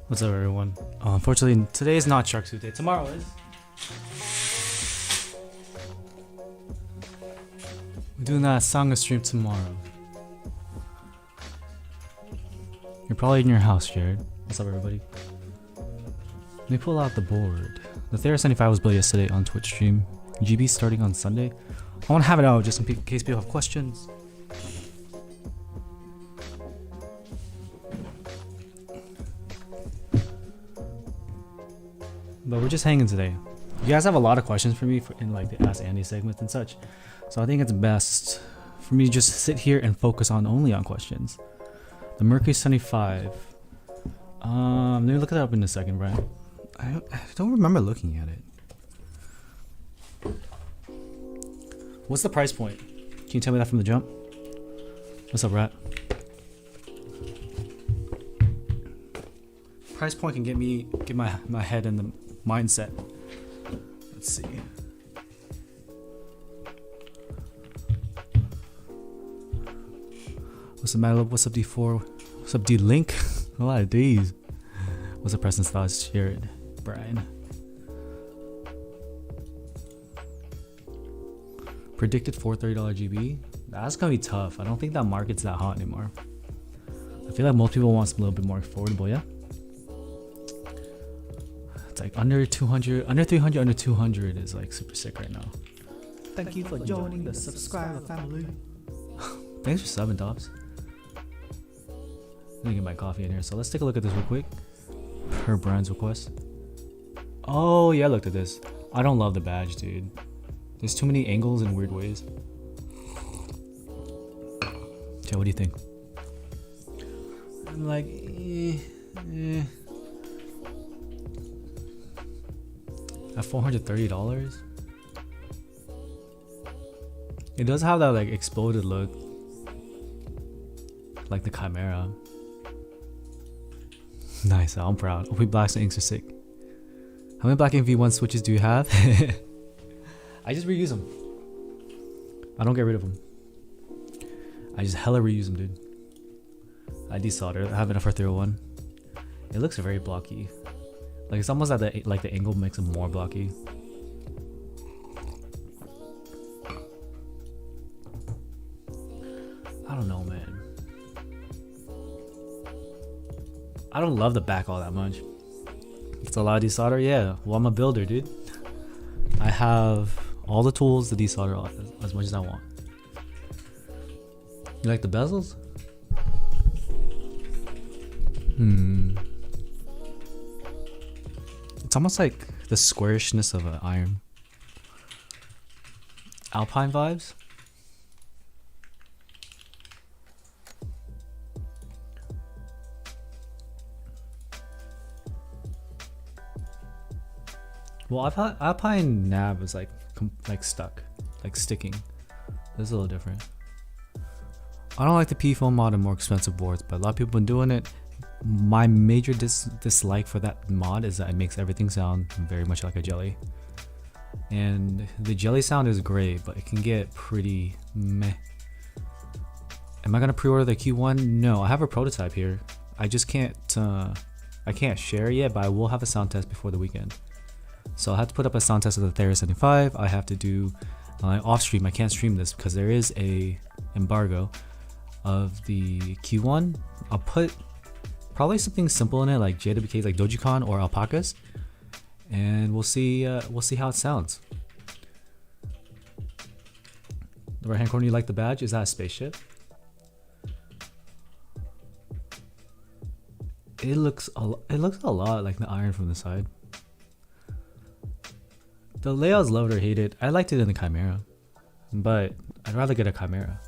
What's up, everyone? Unfortunately, today is not Shark Suit Day. Tomorrow is. We're doing that Sangha stream tomorrow. You're probably in your house, Jared. What's up, everybody? Let me pull out the board. The thera75 was built yesterday on Twitch stream. GB starting on Sunday. I want to have it out just in case people have questions. But we're just hanging today. You guys have a lot of questions for me in like the Ask Andy segments and such. So I think it's best for me to just sit here and focus only on questions. The Mercury 75. Let me look it up in a second, Brian. I don't remember looking at it. What's the price point? Can you tell me that from the jump? What's up, Rat? Price point can get my head in the mindset. Let's see. What's up, Madlib? What's up, D4? What's up, D-Link? A lot of D's. What's up, Preston's thoughts? Jared, Brian. Predicted $430 GB. That's gonna be tough. I don't think that market's that hot anymore. I feel like most people want something a little bit more affordable, yeah? It's like under 200, under 300, under 200 is like super sick right now. Thank you for joining the subscriber family. Thanks for subbing, Tops. Let me get my coffee in here. So let's take a look at this real quick. Her brand's request. Oh yeah, I looked at this. I don't love the badge, dude. There's too many angles and weird ways. Joe, what do you think? I'm like, At $430? It does have that like exploded look. Like the Chimera. Nice, I'm proud. OP Blacks and Inks are sick. How many Black Ink V1 switches do you have? I just reuse them. I don't get rid of them. I just hella reuse them, dude. I desolder. I have enough for Thera 1. It looks very blocky. Like it's almost like the angle makes it more blocky. I don't know, man. I don't love the back all that much. It's a lot of desolder, yeah. Well, I'm a builder, dude. I have all the tools to desolder as much as I want. You like the bezels? It's almost like the squarishness of an iron. Alpine vibes? Well, Alpine nab is like stuck, like sticking. This is a little different. I don't like the P foam mod and more expensive boards, but a lot of people have been doing it. My major dislike for that mod is that it makes everything sound very much like a jelly. And the jelly sound is great, but it can get pretty meh. Am I gonna pre-order the Q1? No, I have a prototype here. I just can't, I can't share it yet, but I will have a sound test before the weekend. So I have to put up a sound test of the thera75. I have to do off stream. I can't stream this because there is a embargo of the Q1. I'll put probably something simple in it like JWKs like Dojikan or alpacas, and we'll see how it sounds. The right hand corner, you like the badge? Is that a spaceship? It looks a lot like the iron from the side. The layouts loved or hated. I liked it in the Chimera, but I'd rather get a Chimera.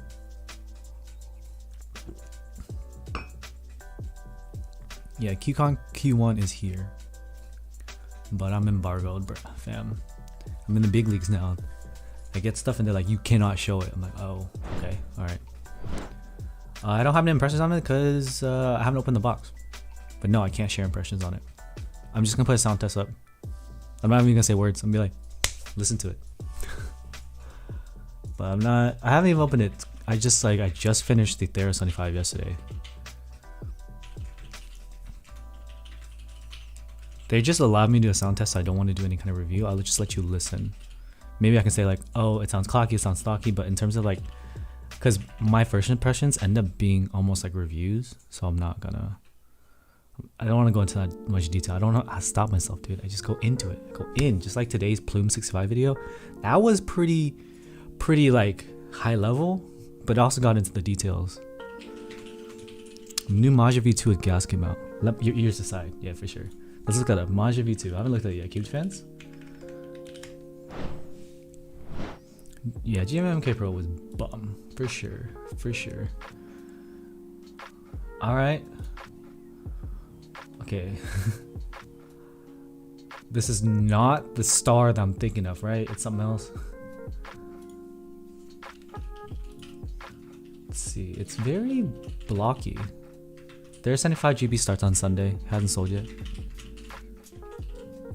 Yeah, Q1 is here, but I'm embargoed, bro, fam. I'm in the big leagues now. I get stuff and they're like, you cannot show it. I'm like, oh, okay, all right. I don't have any impressions on it because I haven't opened the box. But no, I can't share impressions on it. I'm just gonna put a sound test up. I'm not even gonna say words. I'm gonna be like, listen to it. But I haven't even opened it. I just finished the thera75 yesterday. They just allowed me to do a sound test, so I don't want to do any kind of review. I'll just let you listen. Maybe I can say like, oh, it sounds clocky, it sounds stocky, but in terms of like, because my first impressions end up being almost like reviews, so I don't want to go into that much detail. I don't know how to stop myself, dude. I just go into it. I go in, just like today's Plume 65 video. That was pretty like high level, but it also got into the details. New Maja V2 with gas came out. Let your ears aside, yeah, for sure. Let's look at it. Maja V2. I haven't looked at it yet. Cubed fans? Yeah, GMMK Pro was bum for sure, for sure. All right. Okay. This is not the star that I'm thinking of, right? It's something else. Let's see. It's very blocky. Thera75 GB starts on Sunday. Hasn't sold yet.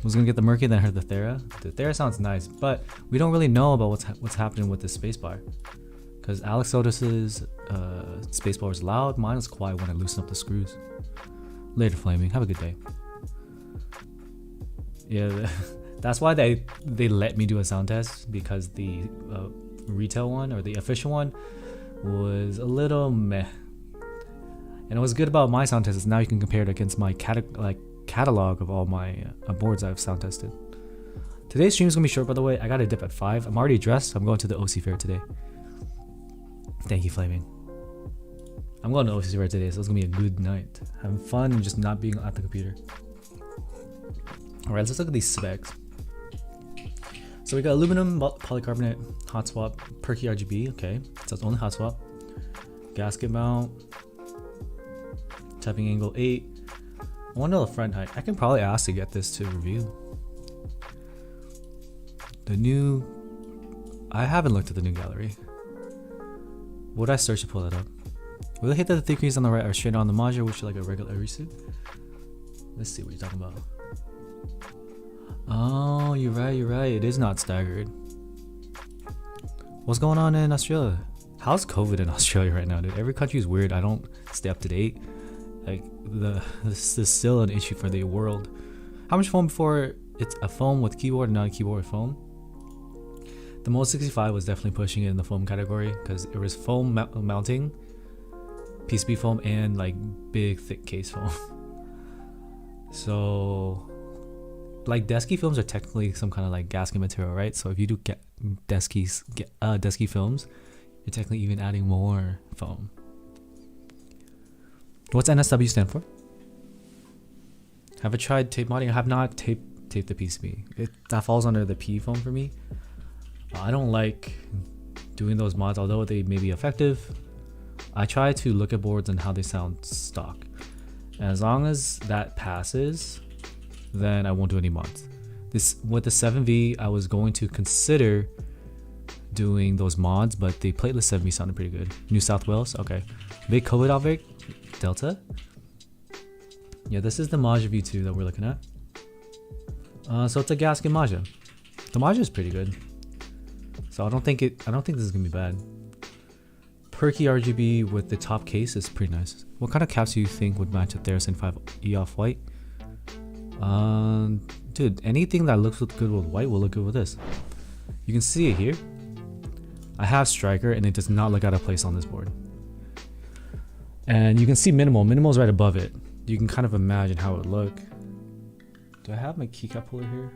Was gonna get the Murky, then I heard the Thera. The Thera sounds nice, but we don't really know about what's happening with this spacebar. Because Alex Otis's spacebar was loud. Mine was quiet when I loosened up the screws. Later, Flaming. Have a good day. Yeah, that's why they let me do a sound test, because the retail one or the official one was a little meh. And what's good about my sound test is now you can compare it against my catalog of all my boards I've sound tested. Today's stream is gonna be short, by the way. I got a dip at 5. I'm already dressed. I'm going to the OC fair today. Thank you, Flaming. I'm going to OC fair today, so it's gonna be a good night. Having fun and just not being at the computer. Alright, let's look at these specs. So we got aluminum, polycarbonate, hot swap, perky RGB. Okay, so it's only hot swap. Gasket mount. Tapping angle 8. I want to know the front height. I can probably ask to get this to review. The new... I haven't looked at the new gallery. Would I search to pull that up? Will it hit the thick crease on the right or straight on the module, which is like a regular receipt? Let's see what you're talking about. Oh, you're right. It is not staggered. What's going on in Australia? How's COVID in Australia right now, dude? Every country is weird. I don't stay up to date. Like, this is still an issue for the world. How much foam before it's a foam with keyboard and not a keyboard with foam? The Mode 65 was definitely pushing it in the foam category because it was foam mounting, PCB foam, and like big thick case foam. So, like desky films are technically some kind of like gasket material, right? So if you do get desky films, you're technically even adding more foam. What's NSW stand for? Have I tried tape modding? I have not taped the PCB. That falls under the P foam for me. I don't like doing those mods, although they may be effective. I try to look at boards and how they sound stock. And as long as that passes, then I won't do any mods. This with the 7V, I was going to consider doing those mods, but the plateless 7V sounded pretty good. New South Wales, okay. Big COVID outbreak, Delta. Yeah, this is the Maja V2 that we're looking at. So it's a gasket Maja. The Maja is pretty good. So I don't think this is gonna be bad. Perky RGB with the top case is pretty nice. What kind of caps do you think would match a thera75 E off white? Dude, anything that looks good with white will look good with this. You can see it here. I have striker and it does not look out of place on this board. And you can see minimal. Minimal is right above it. You can kind of imagine how it would look. Do I have my keycap puller here?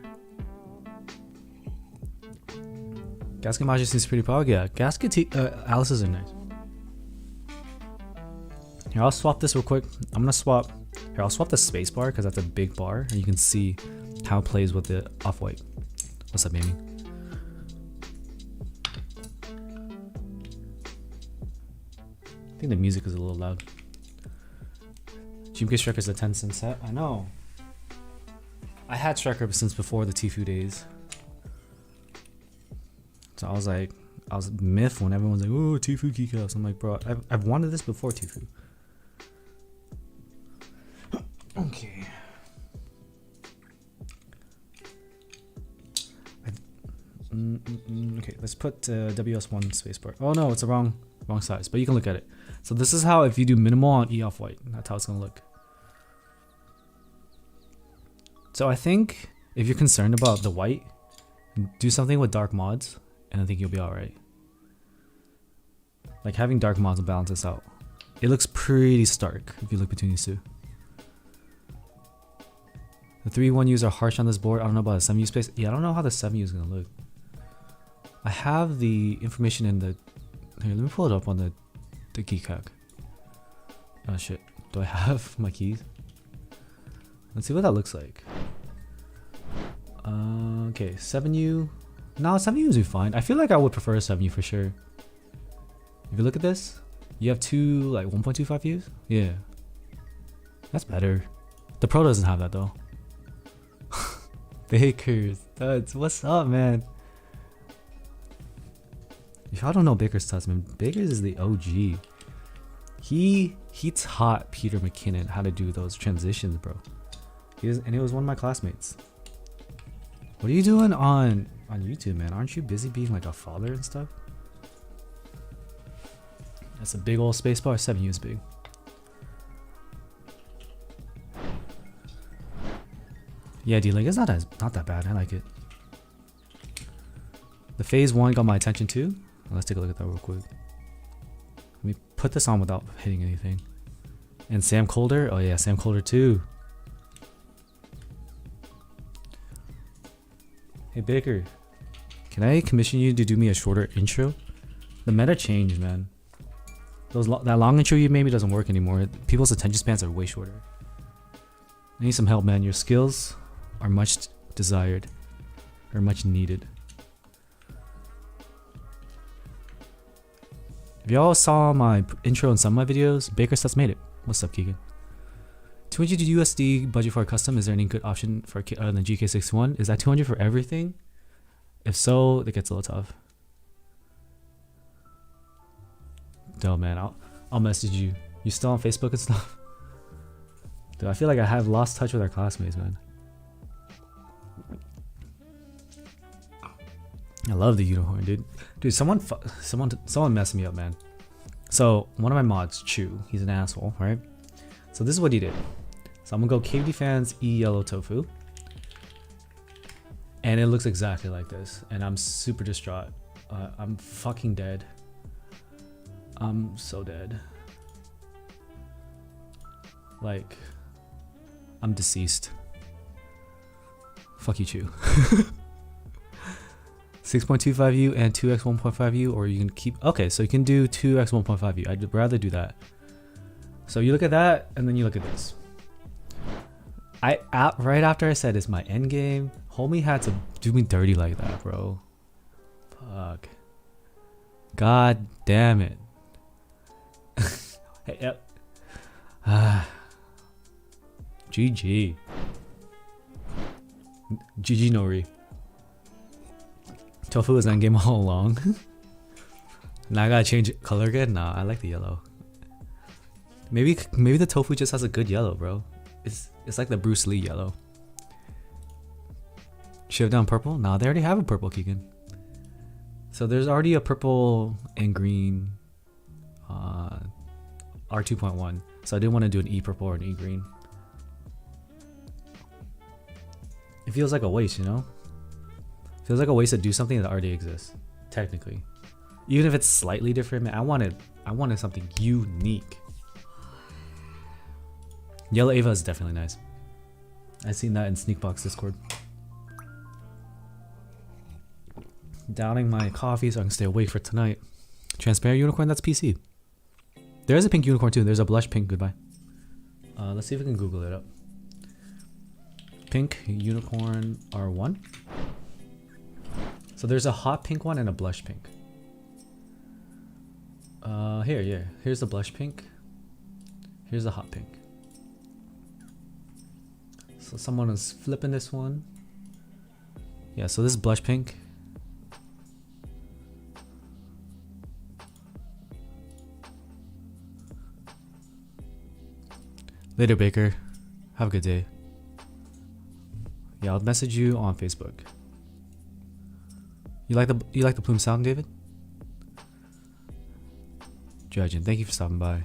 Gasket Maja seems pretty powerful. Yeah, gasket Alice's are nice. Here, I'll swap this real quick. I'll swap the space bar because that's a big bar and you can see how it plays with the off-white. What's up, Amy? I think the music is a little loud. GMK Striker is a 10-cent set. I know. I had Striker since before the Tfue days. So I was miffed when everyone's like, "Oh, Tfue keycaps." I'm like, bro, I've wanted this before Tfue. Okay. Okay, let's put WS1 spacebar. Oh no, it's the wrong size, but you can look at it. So this is how, if you do minimal on E off white, that's how it's gonna look. So I think if you're concerned about the white, do something with dark mods, and I think you'll be alright. Like having dark mods will balance this out. It looks pretty stark if you look between these two. The 3-1Us are harsh on this board. I don't know about the 7U space. Yeah, I don't know how the 7U is gonna look. I have the information in the... Here, let me pull it up on the keycap. Oh shit. Do I have my keys? Let's see what that looks like. Okay, 7U. No, 7U is fine. I feel like I would prefer a 7U for sure. If you look at this, you have two like 1.25 U's. Yeah, that's better. The Pro doesn't have that though. Baker's Tuts, what's up, man? If y'all don't know Baker's Tuts, man, Baker's is the OG. He taught Peter McKinnon how to do those transitions, bro. And he was one of my classmates. What are you doing on YouTube, man? Aren't you busy being like a father and stuff? That's a big old spacebar. 7U is big. Yeah, D-Link, it's not that bad. I like it. The phase 1 got my attention too. Let's take a look at that real quick. Let me put this on without hitting anything. And Sam Colder. Oh yeah, Sam Colder too. Hey Baker, can I commission you to do me a shorter intro? The meta changed, man. That long intro you made me doesn't work anymore. People's attention spans are way shorter. I need some help, man. Your skills are much desired, or much needed. If y'all saw my intro in some of my videos, Baker Stuff's made it. What's up, Keegan? 200 USD budget for a custom. Is there any good option for the GK61? Is that 200 for everything? If so, it gets a little tough. No, man, I'll message you. You still on Facebook and stuff? Dude, I feel like I have lost touch with our classmates, man. I love the unicorn, dude. Dude, someone messed me up, man. So one of my mods, Chu, he's an asshole, right? So this is what he did. So I'm gonna go KD fans E yellow tofu, and it looks exactly like this. And I'm super distraught. I'm fucking dead. I'm so dead. Like, I'm deceased. Fuck you, Chu. 6.25U and 2x 1.5U, or you can keep. Okay, so you can do 2x 1.5U. I'd rather do that. So you look at that, and then you look at this. Right after I said it's my end game, homie had to do me dirty like that, bro. Fuck. God damn it. Hey, yep. GG. GG Nori. Tofu was endgame all along. Now I gotta change color again? Nah, I like the yellow. Maybe the tofu just has a good yellow, bro. It's like the Bruce Lee yellow. Should have done purple? Nah, they already have a purple, Keegan. So there's already a purple and green R2.1. So I didn't want to do an E purple or an E green. It feels like a waste, you know? Feels like a waste to do something that already exists, technically. Even if it's slightly different, man, I wanted something unique. Yellow Ava is definitely nice. I've seen that in Sneakbox Discord. Downing my coffee so I can stay awake for tonight. Transparent unicorn, that's PC. There is a pink unicorn too. There's a blush pink. Goodbye. Let's see if we can Google it up. Pink unicorn R1. So there's a hot pink one and a blush pink. Here's the blush pink. Here's the hot pink. So someone is flipping this one. Yeah, so this is blush pink. Later, Baker. Have a good day. Yeah, I'll message you on Facebook. You like the plume sound, David? Judging. Thank you for stopping by.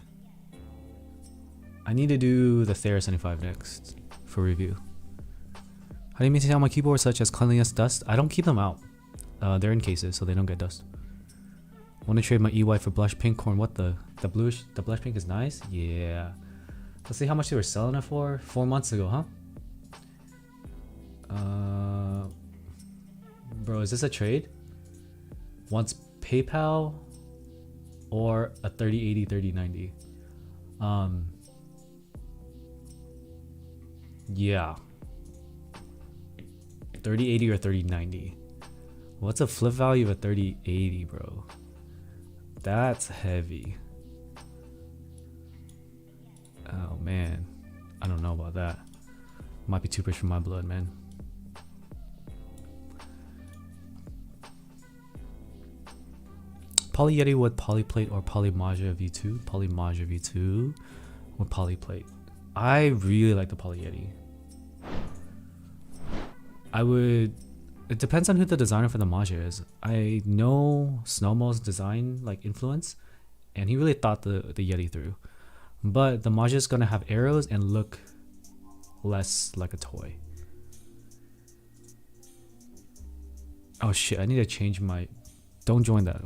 I need to do the thera75 next for review. How do you maintain on my keyboard, such as cleanliness, dust? I don't keep them out. They're in cases, so they don't get dust. Want to trade my EY for blush pink corn? What the blush pink is nice? Yeah. Let's see how much they were selling it for 4 months ago, huh? Bro, is this a trade? Wants PayPal or a 3080 3090? Yeah. 3080 or 3090. What's a flip value of a 3080, bro? That's heavy. Oh man, I don't know about that. Might be too rich for my blood, man. Poly Yeti with polyplate or Polymaja V2? Polymaja V2 with polyplate. I really like the Poly Yeti. It depends on who the designer for the Maja is. I know Snowmo's design like influence, and he really thought the Yeti through. But the Maja is gonna have arrows and look less like a toy. Oh shit, I need to change my... Don't join that.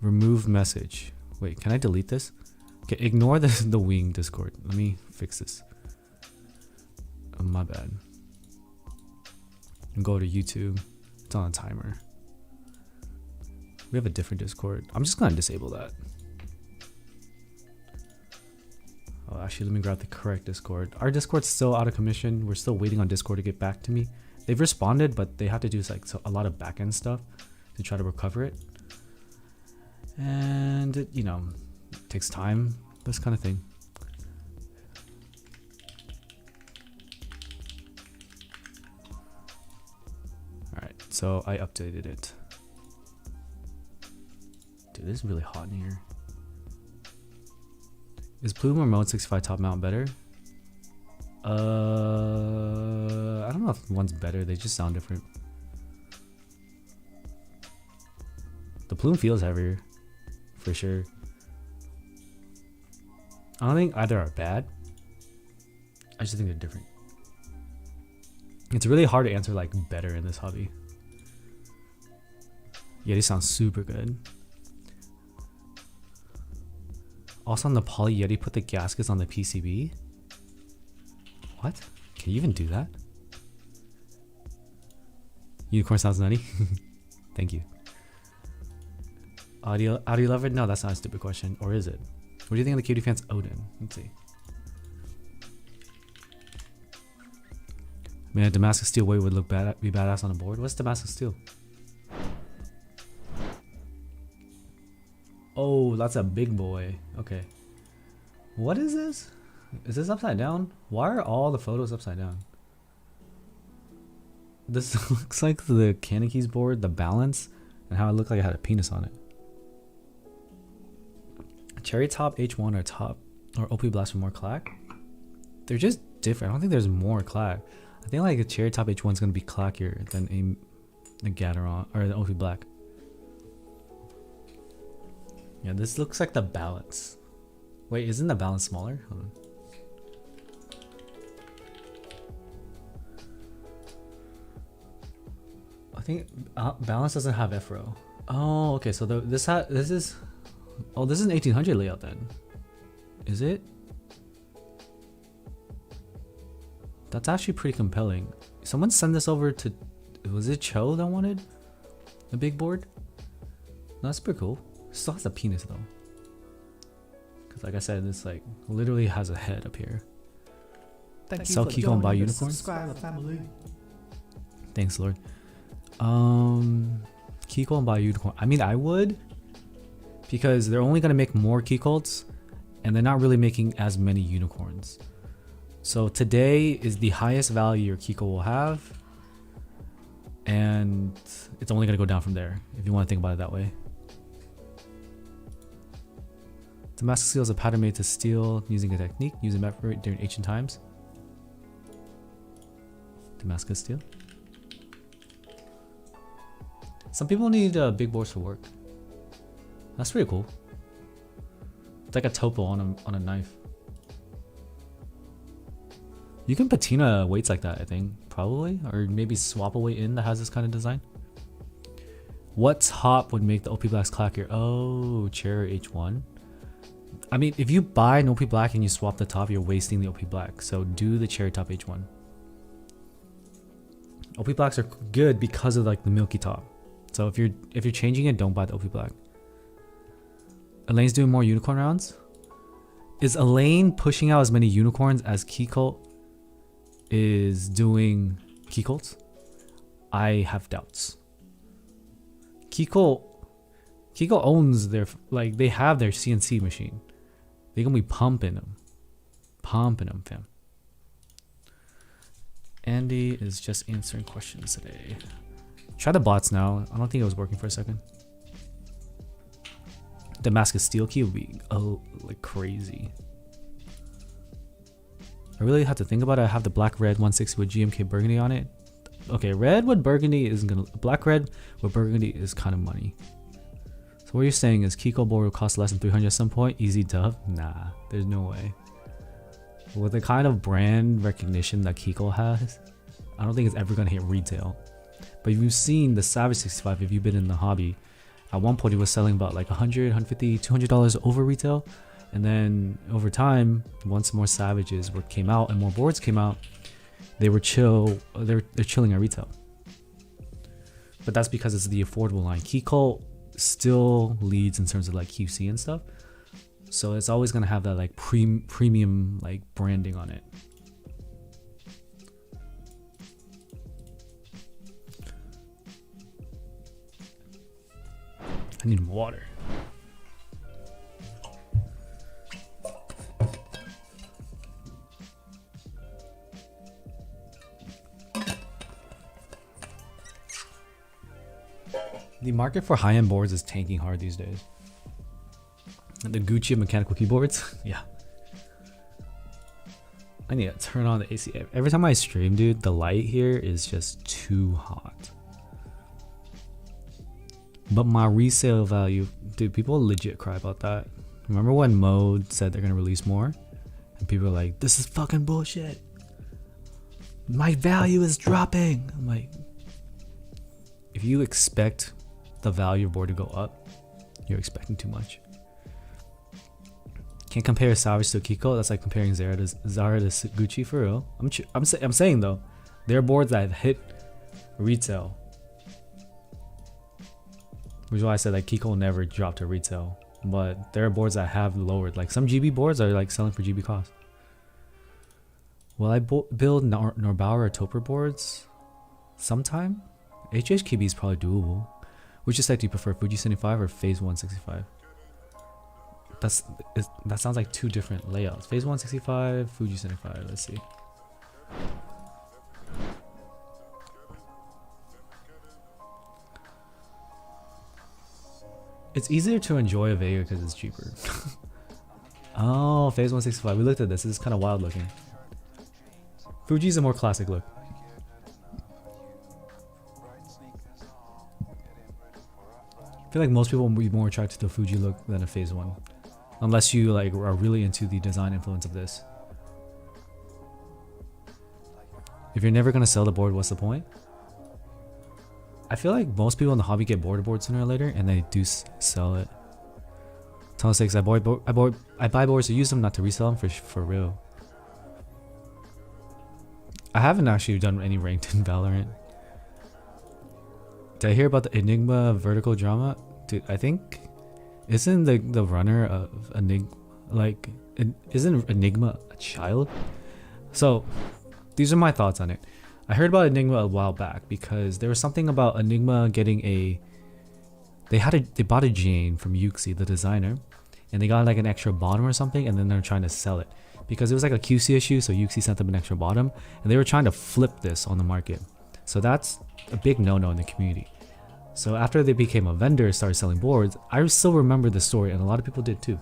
Remove message. Wait, can I delete this? Okay, ignore the wing Discord. Let me fix this. Oh, my bad. and go to YouTube. It's on a timer. We have a different Discord. I'm just gonna disable that. Oh, actually, let me grab the correct Discord. Our Discord's still out of commission. We're still waiting on Discord to get back to me. They've responded, but they have to do like a lot of back-end stuff to try to recover it. And it, you know, takes time, this kind of thing. Alright, so I updated it. Dude, this is really hot in here. Is Plume or Mode 65 top mount better? I don't know if one's better, they just sound different. The Plume feels heavier, for sure. I don't think either are bad. I just think they're different. It's really hard to answer like better in this hobby. Yeah, these sound super good. Also on the Poly Yeti, put the gaskets on the PCB. What? Can you even do that? Unicorn sounds nutty. Thank you. Audio lover? No, that's not a stupid question. Or is it? What do you think of the KD fans Odin? Let's see. Man, Damascus Steel weight would look be badass on a board. What's Damascus Steel? Oh, that's a big boy. Okay. What is this? Is this upside down? Why are all the photos upside down? This looks like the Cannon Keys board, the balance, and how it looked like it had a penis on it. Cherry Top H1 or top or OP Blast for more clack? They're just different. I don't think there's more clack. I think like a Cherry Top H1 is gonna be clackier than a Gateron or the OP Black. Yeah, this looks like the balance. Wait, isn't the balance smaller? Hold on. I think balance doesn't have FRO. Oh, okay. So this is an 1800 layout then. Is it? That's actually pretty compelling. Someone send this over to, was it Cho that wanted the big board? No, that's pretty cool. Still has a penis though. Cause like I said, this like literally has a head up here. Thank Sell you Kiko and buy the unicorns. subscriber family. Thanks, Lord. Kiko and buy unicorn. I mean, I would, because they're only gonna make more Keycolts, and they're not really making as many unicorns. So today is the highest value your Kiko will have, and it's only gonna go down from there if you want to think about it that way. Damascus Steel is a pattern made to steal using a technique using method during ancient times. Damascus Steel. Some people need big boards for work. That's pretty cool. It's like a topo on a knife. You can patina weights like that, I think, probably, or maybe swap a weight in that has this kind of design. What top would make the OP Blacks clackier? Oh, Cherry H1. I mean, if you buy an OP Black and you swap the top, you're wasting the OP Black. So do the Cherry Top H1. OP Blacks are good because of like the milky top. So if you're changing it, don't buy the OP Black. Elaine's doing more unicorn rounds. Is Elaine pushing out as many unicorns as Keycolt is doing Keycolts? I have doubts. Keycolt owns their, like, they have their CNC machine. They're gonna be pumping them, fam. Andy is just answering questions today. Try the bots now. I don't think it was working for a second. Damascus Steel key would be like crazy. I really have to think about it. I have the black red 160 with GMK burgundy on it. Okay, red with burgundy isn't gonna, black red with burgundy is kind of money. So what you're saying is Kiko board will cost less than 300 at some point? Easy dub? Nah, there's no way. With the kind of brand recognition that Kiko has, I don't think it's ever gonna hit retail. But if you've seen the Savage 65, if you've been in the hobby, at one point it was selling about like $100, $150, $200 over retail. And then over time, once more Savages came out and more boards came out, they were they're chilling at retail. but that's because it's the affordable line. Kiko still leads in terms of like QC and stuff, so it's always gonna have that like premium like branding on it. I need more water. The market for high-end boards is tanking hard these days. The Gucci mechanical keyboards, yeah. I need to turn on the AC. Every time I stream, dude, the light here is just too hot. But my resale value, dude, people legit cry about that. Remember when Mode said they're gonna release more? And people are like, this is fucking bullshit. My value is dropping. I'm like, if you expect the value of board to go up, you're expecting too much. Can't compare Savage to Kiko. That's like comparing Zara to Gucci for real. I'm saying though, there are boards that have hit retail, which is why I said like Kiko will never drop to retail. But there are boards that have lowered. Like some GB boards are like selling for GB cost. Will I build Norbauer or Topper boards sometime? HHKB is probably doable. Which set do you prefer, Fuji 75 or Phase 165? That sounds like two different layouts. Phase 165, Fuji 75. Let's see. It's easier to enjoy a Vega because it's cheaper. Oh, Phase 165. We looked at this. This is kind of wild looking. Fuji's a more classic look. I feel like most people will be more attracted to a Fuji look than a Phase 1. Unless you like are really into the design influence of this. If you're never gonna sell the board, what's the point? I feel like most people in the hobby get bored of boards sooner or later, and they do sell it. Tunnel 6, I buy boards to use them, not to resell them for real. I haven't actually done any ranked in Valorant. Did I hear about the Enigma vertical drama? Dude, I think isn't the runner of Enigma like isn't Enigma a child? So these are my thoughts on it. I heard about Enigma a while back because there was something about Enigma getting they bought a Jane from Yuxi, the designer, and they got like an extra bottom or something, and then they're trying to sell it because it was like a QC issue, so Yuxi sent them an extra bottom, and they were trying to flip this on the market. So that's a big no-no in the community. So after they became a vendor, started selling boards, I still remember the story, and a lot of people did too.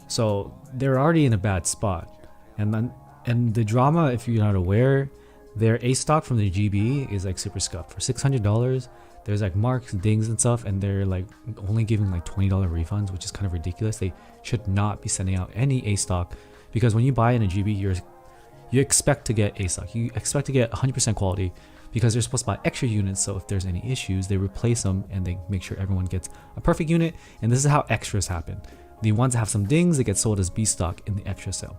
So they're already in a bad spot, and the drama, if you're not aware, their A stock from the GB is like super scuffed for $600. There's like marks, dings, and stuff, and they're like only giving like $20 refunds, which is kind of ridiculous. They should not be sending out any A stock because when you buy in a GB, you expect to get A stock. You expect to get 100% quality because they're supposed to buy extra units. So if there's any issues, they replace them and they make sure everyone gets a perfect unit. And this is how extras happen. The ones that have some dings, they get sold as B stock in the extra sale.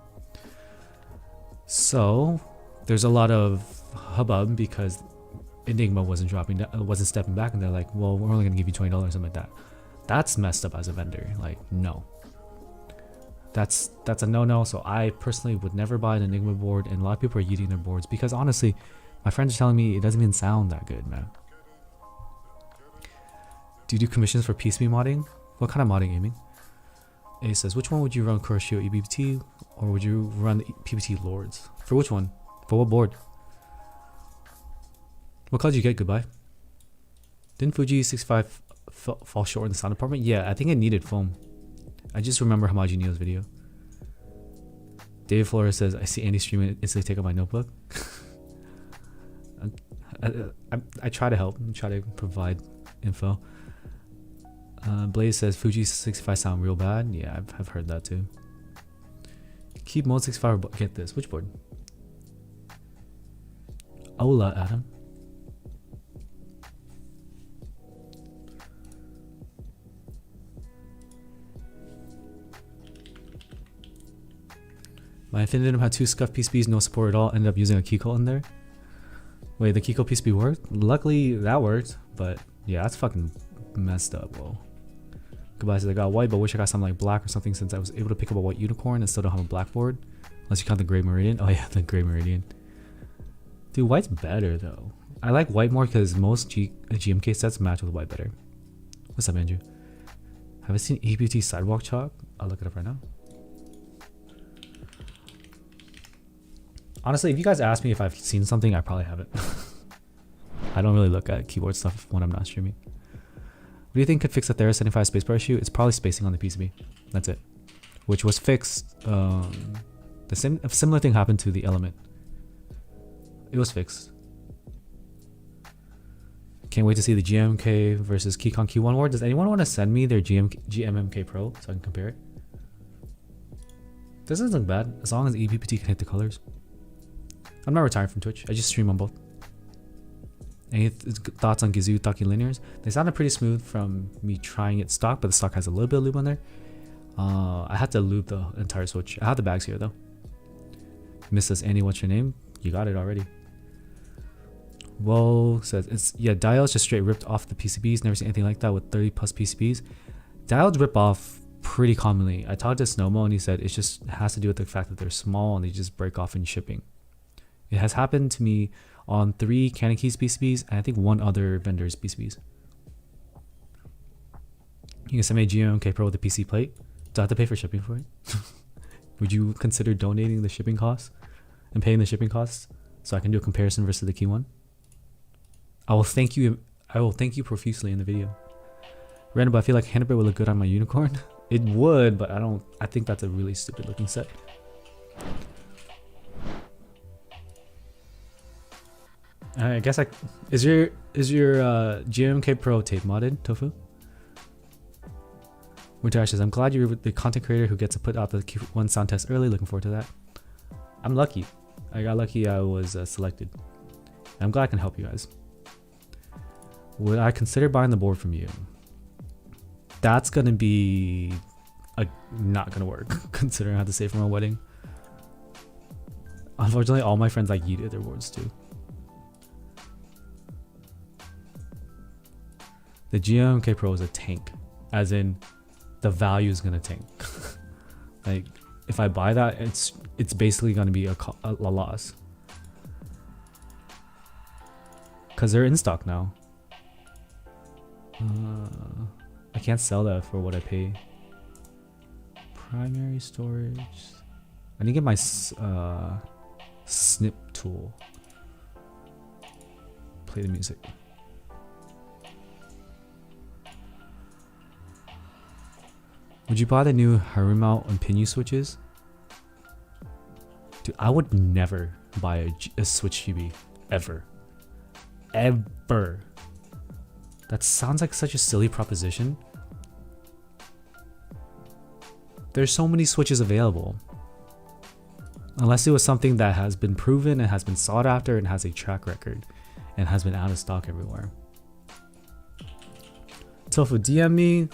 So there's a lot of hubbub because Enigma wasn't stepping back, and they're like, well, we're only gonna give you $20 or something like that. That's messed up as a vendor. Like, no, that's a no-no. So I personally would never buy an Enigma board, and a lot of people are eating their boards because honestly, my friends are telling me it doesn't even sound that good, man. Do you do commissions for PCB modding? What kind of modding, aiming? A says, which one would you run, Kuroshio EBT, or would you run the PBT Lords? For which one? For what board? What color did you get? Goodbye. Didn't Fuji 65 fall short in the sound department? Yeah, I think it needed foam. I just remember Homogeneo's video. David Flores says, I see Andy streaming and instantly take out my notebook. I try to help and try to provide info. Blaze says Fuji 65 sound real bad. Yeah, I've heard that too. Keep mode 65. Get this. Which board? Ola, Adam. My Infinitum had 2 scuffed PCBs, no support at all. Ended up using a key code in there. Wait, the Kiko PCB worked? Luckily that worked, but yeah, that's fucking messed up. Whoa. Goodbye, says I got white, but wish I got something like black or something since I was able to pick up a white unicorn and still don't have a black board. Unless you count the gray meridian. Oh yeah, the gray meridian. Dude, white's better though. I like white more because most GMK sets match with white better. What's up, Andrew? Have I seen EBT sidewalk chalk? I'll look it up right now. Honestly, if you guys ask me if I've seen something, I probably haven't. I don't really look at keyboard stuff when I'm not streaming. What do you think could fix the thera75 spacebar issue? It's probably spacing on the PCB. That's it. Which was fixed. A similar thing happened to the element. It was fixed. Can't wait to see the GMK versus Keycon Q1 war. Does anyone want to send me their GMMK Pro so I can compare it? This doesn't look bad as long as EPPT can hit the colors. I'm not retired from Twitch. I just stream on both. Any thoughts on Gizoo Taki linears? They sounded pretty smooth from me trying it stock, but the stock has a little bit of lube on there. I had to lube the entire switch. I have the bags here though. Mrs. Annie, what's your name? You got it already. Whoa, says it's diodes just straight ripped off the PCBs. Never seen anything like that with 30 plus PCBs. Diodes rip off pretty commonly. I talked to Snowmo and he said it just has to do with the fact that they're small and they just break off in shipping. It has happened to me on 3 Canon Keys PCBs and I think 1 other vendor's PCBs. You can send me a GMK Pro with a PC plate. Do I have to pay for shipping for it? Would you consider donating the shipping costs and paying the shipping costs so I can do a comparison versus the key one? I will thank you profusely in the video. Random, but I feel like Hannibal would look good on my unicorn. It would, but I think that's a really stupid looking set. I guess is your GMK Pro tape modded, Tofu? Winter Ashes, I'm glad you're the content creator who gets to put out the Q1 sound test early. Looking forward to that. I'm lucky. I got lucky I was selected. I'm glad I can help you guys. Would I consider buying the board from you? That's gonna be not gonna work considering I have to save for my wedding. Unfortunately, all my friends like yeeted their boards too. The GMK Pro is a tank, as in the value is gonna tank. Like if I buy that, it's basically gonna be a loss because they're in stock now. I can't sell that for what I pay. Primary storage. I need to get my snip tool. Play the music. Would you buy the new Harimau and Pinu switches? Dude, I would never buy a Switch GB. Ever. Ever. That sounds like such a silly proposition. There's so many switches available. Unless it was something that has been proven and has been sought after and has a track record and has been out of stock everywhere. Tofu, DM me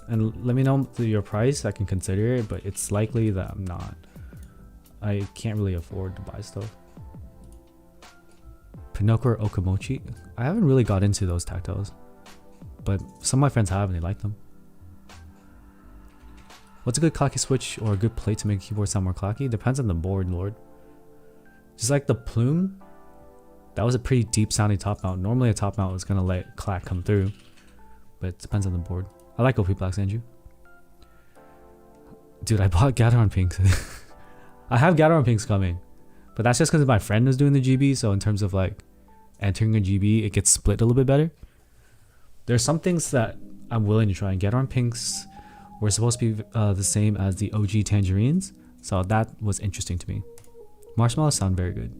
and let me know your price. I can consider it, but it's likely that I'm not. I can't really afford to buy stuff. Pinocchio or Okamochi? I haven't really got into those tactiles, but some of my friends have and they like them. What's a good clacky switch or a good plate to make a keyboard sound more clacky? Depends on the board, Lord. Just like the Plume, that was a pretty deep sounding top mount. Normally a top mount is gonna let clack come through, but it depends on the board. I like OP Blacks, Andrew. Dude, I bought Gateron Pinks. I have Gateron Pinks coming, but that's just because my friend was doing the GB, so in terms of like entering a GB, it gets split a little bit better. There's some things that I'm willing to try, and Gateron Pinks were supposed to be the same as the OG Tangerines, so that was interesting to me. Marshmallows sound very good.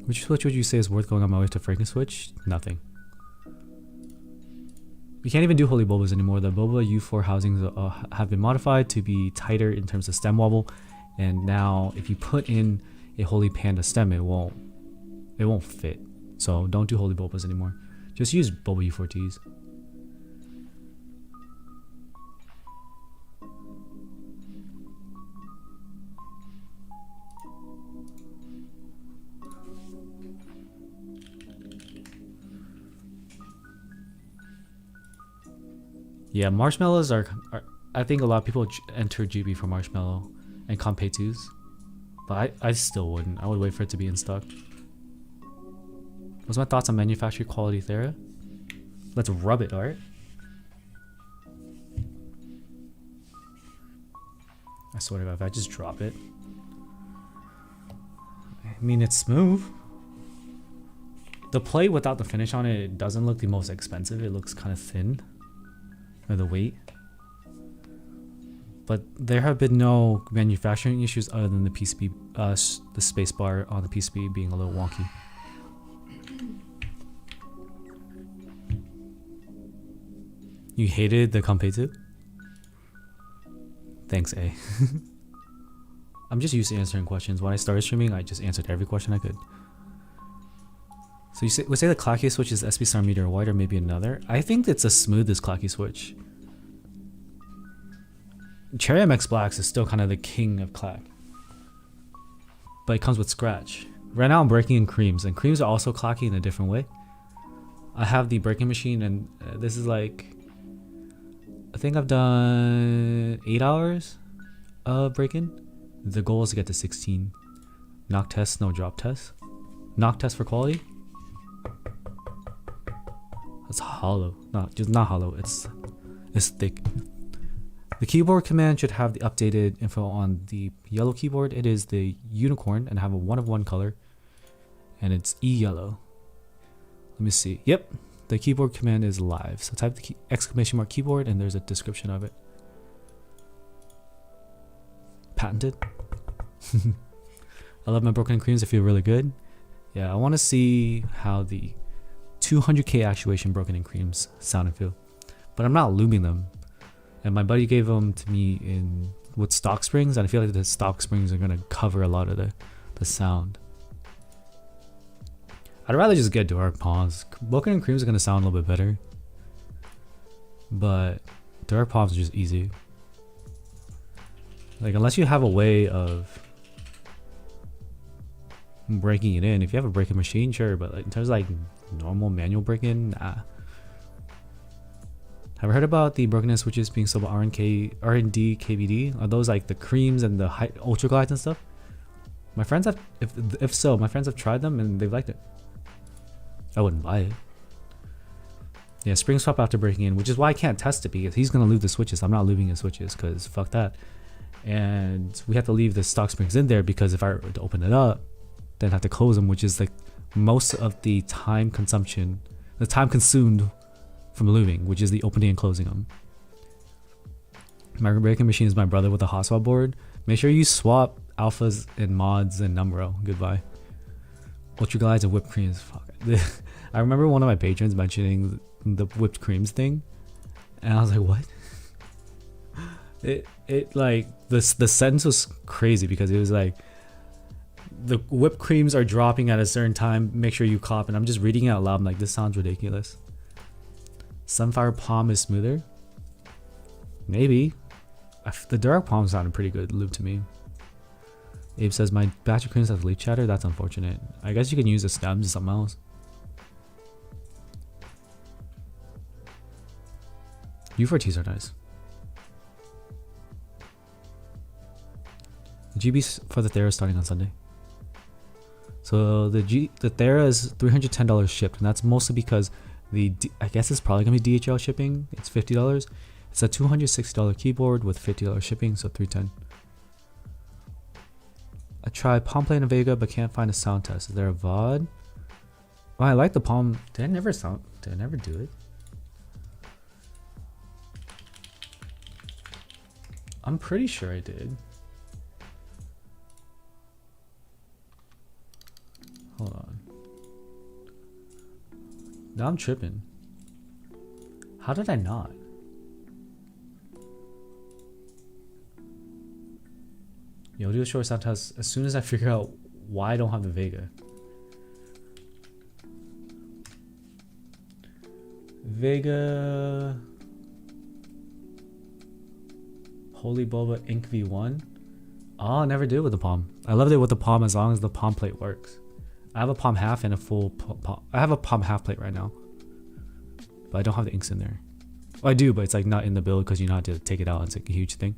Which switch would you say is worth going on my way to Franken switch? Nothing. We can't even do holy bobas anymore. The boba U4 housings have been modified to be tighter in terms of stem wobble, and now if you put in a holy panda stem, it won't fit. So don't do holy bobas anymore. Just use boba U4Ts. Yeah, marshmallows are I think a lot of people enter GB for marshmallow and Compe2s. But I still wouldn't. I would wait for it to be in stock. What's my thoughts on manufacturer quality Thera? Let's rub it, alright? I swear to God, if I just drop it. I mean, it's smooth. The plate without the finish on it, it doesn't look the most expensive. It looks kind of thin. Or the weight. But there have been no manufacturing issues other than the PCB, the spacebar on the PCB being a little wonky. You hated the Compe2? Thanks, A. I'm just used to answering questions. When I started streaming, I just answered every question I could. So we say the Clacky switch is SB star meter white or maybe another. I think it's the smoothest Clacky switch. Cherry MX Blacks is still kind of the king of clack. But it comes with scratch. Right now I'm breaking in creams, and creams are also clacky in a different way. I have the breaking machine, and this is like, I think I've done 8 hours of breaking. The goal is to get to 16. Knock test, no drop test. Knock test for quality. It's hollow. No, just not hollow. It's thick. The keyboard command should have the updated info on the yellow keyboard. It is the unicorn and have a 1 of 1 color. And it's E-yellow. Let me see. Yep. The keyboard command is live. So type the exclamation mark keyboard and there's a description of it. Patented. I love my broken creams. They feel really good. Yeah, I want to see how the 200k actuation broken in creams sound and feel. But I'm not lubing them. And my buddy gave them to me with stock springs, and I feel like the stock springs are going to cover a lot of the sound. I'd rather just get dark palms. Broken in creams are going to sound a little bit better. But dark palms are just easy. Like, unless you have a way of breaking it in. If you have a breaking machine, sure. But like, in terms of like normal manual break-in, nah. Have you heard about the brokenness switches being sold by R&D KBD? Are those like the creams and the ultra glides and stuff? My friends have, if so, my friends have tried them and they've liked it. I wouldn't buy it. Yeah, spring swap after breaking in, which is why I can't test it, because he's gonna lube the switches. I'm not lubing his switches because fuck that. And we have to leave the stock springs in there because if I were to open it up, then I have to close them, which is like most of the time consumption, the time consumed from lubing, which is the opening and closing them. My breaking machine is my brother with a hot swap board. Make sure you swap alphas and mods and numero. Goodbye. Ultra glides and whipped creams. Fuck. I remember one of my patrons mentioning the whipped creams thing, and I was like, what? It like the sentence was crazy because it was like, the whipped creams are dropping at a certain time, make sure you cop. And I'm just reading it out loud. I'm like, this sounds ridiculous. Sunfire palm is smoother. Maybe. The dark palm sounded pretty good lube to me. Abe says my batch of creams has leaf chatter. That's unfortunate. I guess you can use the stems or something else. U4Ts are nice. The GBs for the Thera starting on Sunday. So the Thera is $310 shipped, and that's mostly because I guess it's probably gonna be DHL shipping. It's $50. It's a $260 keyboard with $50 shipping, so $310. I tried Palm Play and a Vega, but can't find a sound test. Is there a VOD? Oh, I like the Palm. Did I never do it? I'm pretty sure I did. Hold on. Now I'm tripping. How did I not? Yo, do a short sound test as soon as I figure out why I don't have the Vega. Vega. Holy Boba Ink V1. Oh, I never did with the Palm. I loved it with the Palm as long as the Palm plate works. I have a Palm half and a full Palm. I have a Palm half plate right now, but I don't have the inks in there. Oh, I do, but it's like not in the build because you know how to take it out. It's like a huge thing.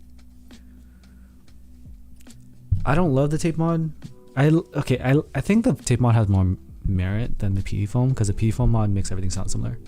I don't love the tape mod. I think the tape mod has more merit than the PE foam because the PE foam mod makes everything sound similar.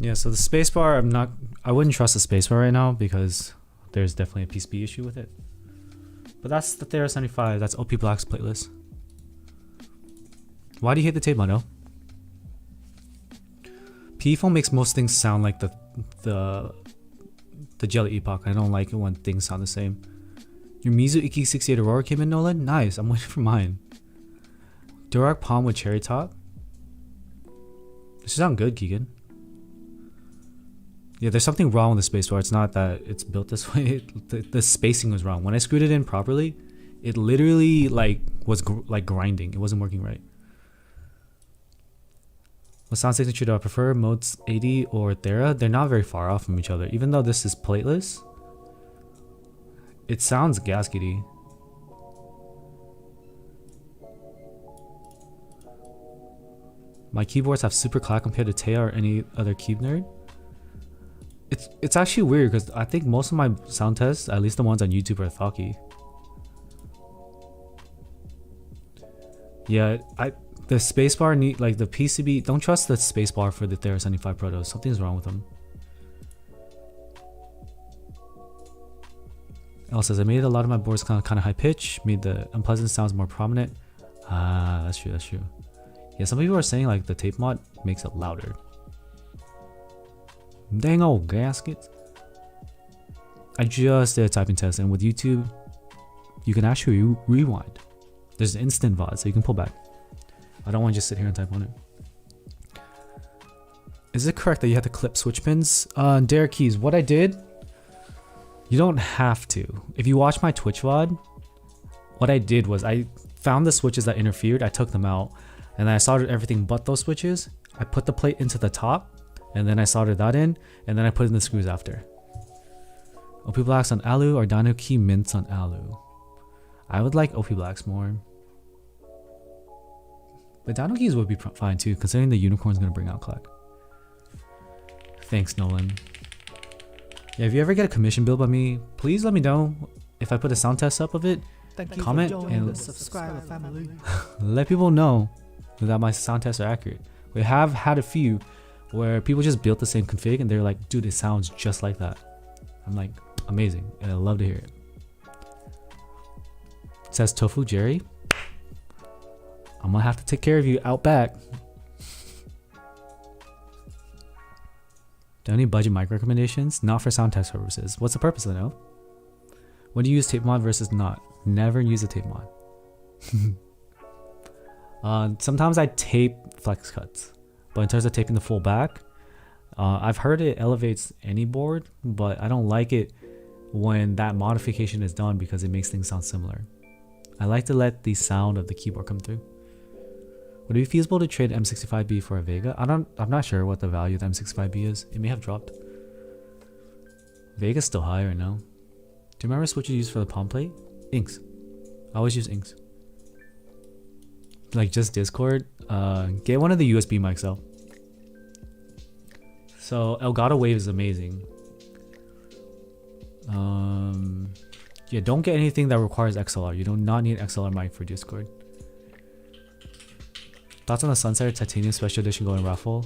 Yeah, so the spacebar, I wouldn't trust the spacebar right now because there's definitely a PCB issue with it. But that's the thera75, that's OP Black's playlist. Why do you hate the tape mod, though? PE foam makes most things sound like the Jelly Epoch. I don't like it when things sound the same. Your Mizu Iki 68 Aurora came in, Nolan? Nice, I'm waiting for mine. Duroc Palm with cherry top. This sound good, Keegan. Yeah, there's something wrong with the spacebar. It's not that it's built this way. The spacing was wrong. When I screwed it in properly, it literally was grinding. It wasn't working right. What sound signature do I prefer? Modes 80 or Thera? They're not very far off from each other. Even though this is plateless, it sounds gaskety. My keyboards have super clack compared to Taya or any other keeb nerd. It's actually weird because I think most of my sound tests, at least the ones on YouTube, are Thaki. Yeah, the spacebar need the PCB. Don't trust the spacebar for the thera75 Protos. Something's wrong with them. Elle says I made a lot of my boards kind of high pitch, made the unpleasant sounds more prominent. Ah, that's true. That's true. Yeah, some people are saying the tape mod makes it louder. Dang old gaskets. I just did a typing test, and with YouTube, you can actually rewind. There's an instant VOD, so you can pull back. I don't want to just sit here and type on it. Is it correct that you have to clip switch pins? Derek Keys, what I did, you don't have to. If you watch my Twitch VOD, what I did was I found the switches that interfered, I took them out, and then I soldered everything but those switches. I put the plate into the top, and then I soldered that in, and then I put in the screws after. OP Blacks on Alu or Dino Key Mints on Alu? I would like OP Blacks more. But Dino Keys would be fine too, considering the unicorn's gonna bring out clack. Thanks, Nolan. Yeah, if you ever get a commission build by me, please let me know. If I put a sound test up of it, comment and the subscriber family. let people know that my sound tests are accurate. We have had a few where people just built the same config and they're like, dude, it sounds just like that. I'm like, amazing, and I love to hear it. It says Tofu Jerry. I'm gonna have to take care of you out back. Do any budget mic recommendations? Not for sound test purposes. What's the purpose of it? When do you use tape mod versus not? Never use a tape mod. Sometimes I tape flex cuts. But in terms of taping the full back, I've heard it elevates any board, but I don't like it when that modification is done because it makes things sound similar. I like to let the sound of the keyboard come through. Would it be feasible to trade M65B for a Vega? I'm not sure what the value of the M65B is. It may have dropped. Vega's still high right now. Do you remember what you used for the palm plate? Inks. I always use inks. Just Discord. Get one of the USB mics though. So Elgato Wave is amazing. Yeah, don't get anything that requires XLR. You do not need an XLR mic for Discord. Thoughts on the Sunsetter Titanium Special Edition going raffle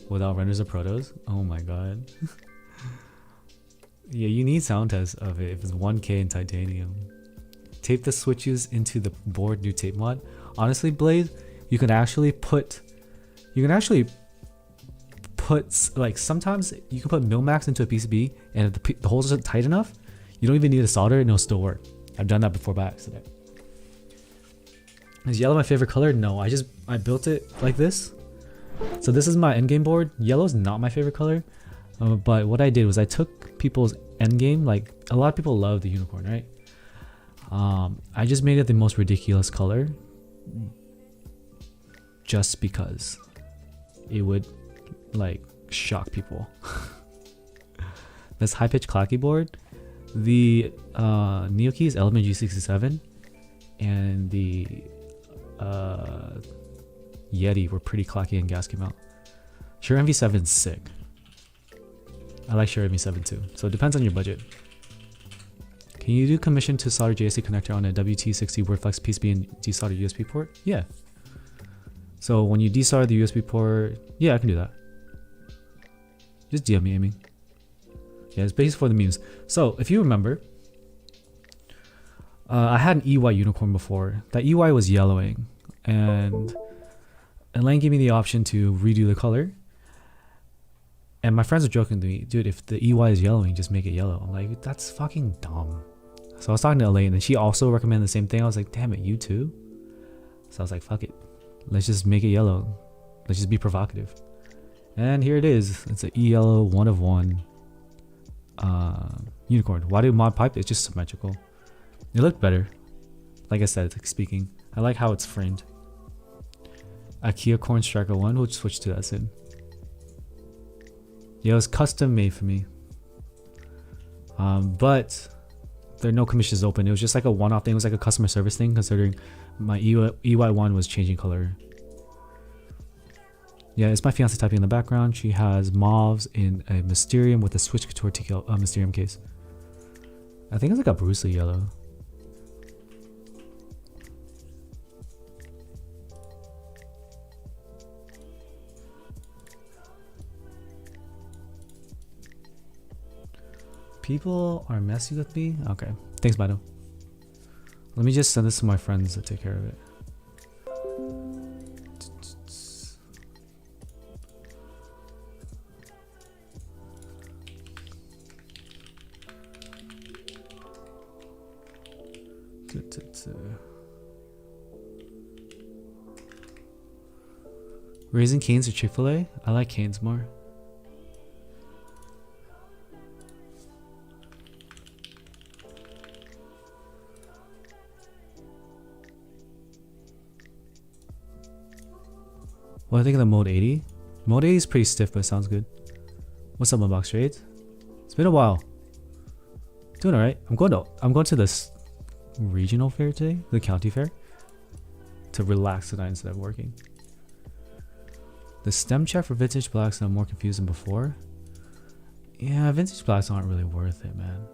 without renders of protos? Oh my god. Yeah, you need sound tests of it if it's 1K in titanium. Tape the switches into the board new tape mod. Honestly, Blade, you can actually put sometimes you can put Milmax into a PCB, and if the holes aren't tight enough, you don't even need to solder it and it'll still work. I've done that before by accident. Is yellow my favorite color? No, I built it like this. So this is my endgame board. Yellow is not my favorite color, but what I did was I took people's endgame. Like a lot of people love the unicorn, right? I just made it the most ridiculous color, just because it would like shock people. This high pitch clacky board, the Neo Keys Element G67 and the Yeti were pretty clacky and gas came out. Shure MV7 is sick. I like Shure MV7 too, so it depends on your budget. Can you do commission to solder JSC connector on a WT60 WordFlex PCB and desolder USB port? Yeah. So when you desolder the USB port, yeah, I can do that. Just DM me, Amy. Yeah, it's based for the memes. So if you remember, I had an EY unicorn before. That EY was yellowing, and Elaine gave me the option to redo the color. And my friends were joking to me, dude, if the EY is yellowing, just make it yellow. I'm like, that's fucking dumb. So I was talking to Elaine, and she also recommended the same thing. I was like, damn it, you too? So I was like, fuck it. Let's just make it yellow. Let's just be provocative. And here it is. It's an E-yellow 1 of 1 unicorn. Why do mod pipe? It's just symmetrical. It looked better. Like I said, like speaking. I like how it's framed. IKEA Corn Striker 1. We'll switch to that soon. Yeah, it was custom made for me. But there are no commissions open. It was just like a one-off thing. It was like a customer service thing, considering my EY1 was changing color. Yeah, it's my fiance typing in the background. She has mauves in a Mysterium with a Switch Couture TKL Mysterium case. I think it's like a Bruce Lee yellow. People are messy with me? Okay. Thanks, Bado. Let me just send this to my friends to take care of it. Raising Cane's or Chick-fil-A? I like Cane's more. What do I think of the Mode 80? Mode 80 is pretty stiff, but it sounds good. What's up, my box trades? It's been a while. Doing alright. I'm going to this regional fair today, the county fair, to relax tonight instead of working. The stem check for vintage blacks, I'm more confused than before. Yeah, vintage blacks aren't really worth it, man.